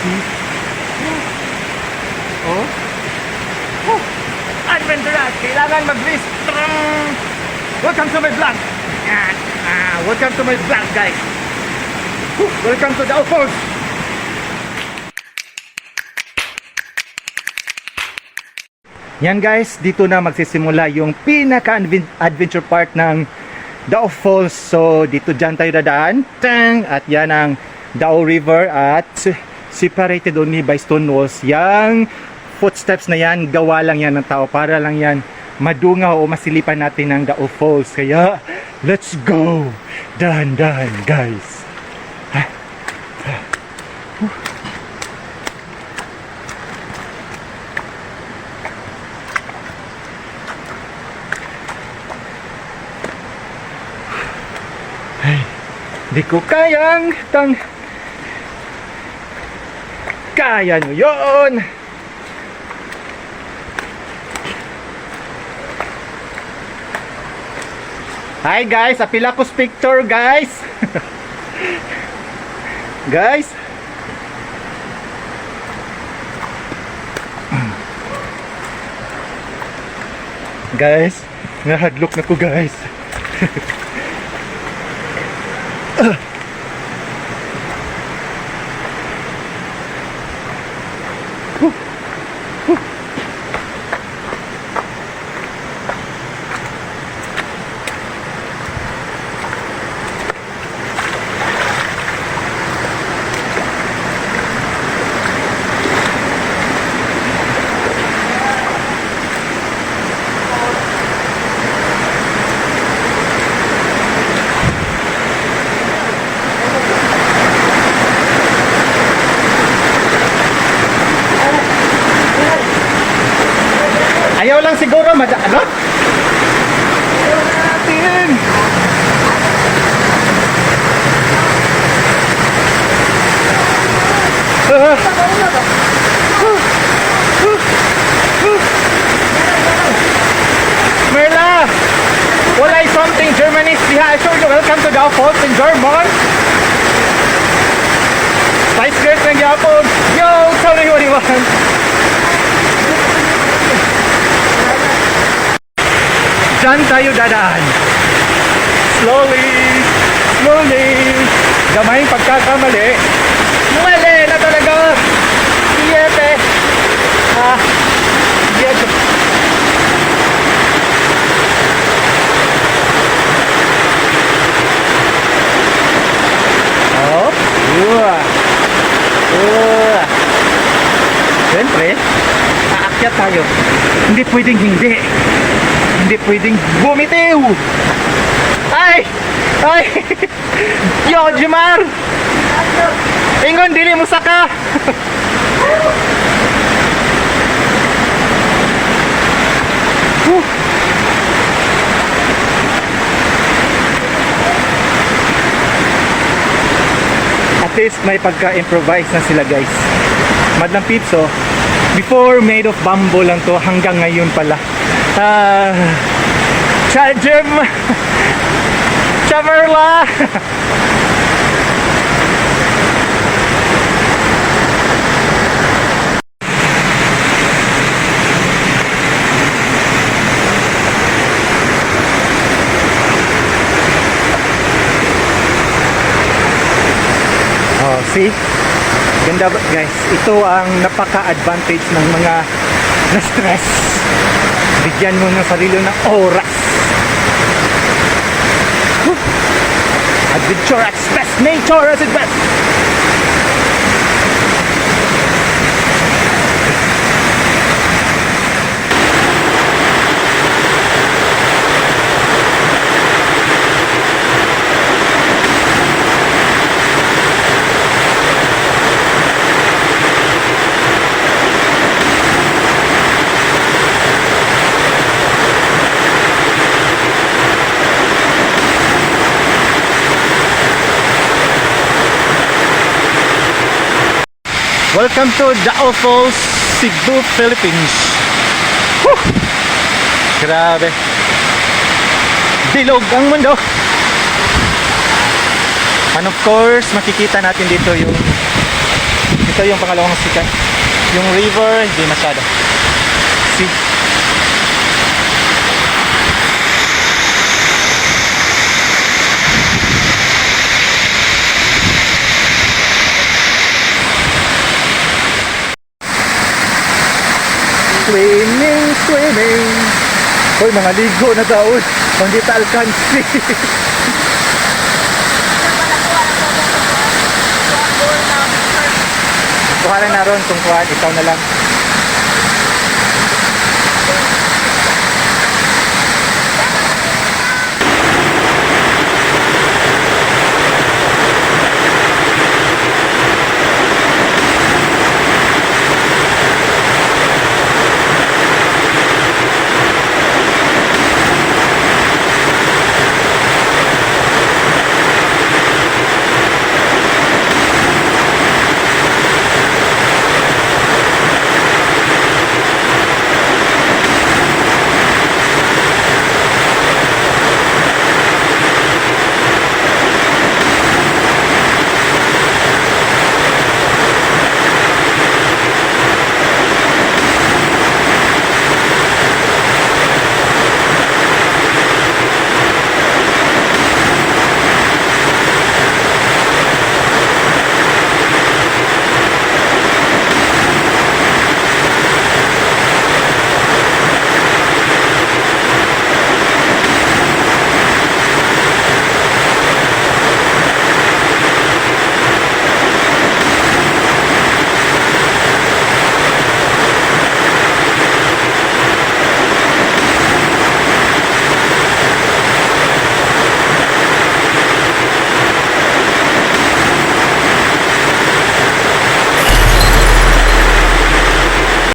see? Oh? Oh! Adventurous! Kailangan mag-risk! Welcome to my vlog! Welcome to my vlog, guys! Welcome to the Falls! Yan guys, dito na magsisimula yung pinaka-adventure part ng Dao Falls. So dito dyan tayo dadaan. Tang! At yan ang Dao River at separated only by stone walls. Yang footsteps na yan, gawa lang yan ng tao para lang yan madungaw o masilipan natin ng Dao Falls. Kaya let's go! Dahan-dahan guys. Di ko kayang kaya nyo yun. Hi guys, apila ko picture guys. Guys, guys, nahadlok na ko guys. Ayaw lang siguro ano? Natin. Merla, walay something Germany's diha. I show you welcome to Dao Falls in German. Spice Girls ng Japon. Yo, sorry what you want. Diyan tayo dadaan. Slowly, slowly. Gamay pagkakamali. Mali na talaga. Iyete. Iyete. Oh. Siyempre, aakyat tayo. Hindi pwedeng hindi. Hindi pwedeng bumitiw. Ay! Ay! Yo, Jimar! Ingon, dili mo saka! At least may pagka-improvise na sila guys. Madlang Pipso, before made of bamboo lang to, hanggang ngayon pala. Chajim Chamarla. Oh, see? Ganda ba guys? Ito ang napaka-advantage ng mga na-stress. Bigyan mo ng sarili ng oras. Adventure at its best. Nature at its best. Welcome to Dao Falls, Cebu, Philippines. Whew! Grabe. Bilog ang mundo. And of course, makikita natin dito yung Ito yung pangalawang sikat. Yung river, hindi masyado. See? Swimming, swimming. Hoy, mga ligo na taon. Hindi ta alkansi. Kuha na ron kung kuha, ikaw na lang.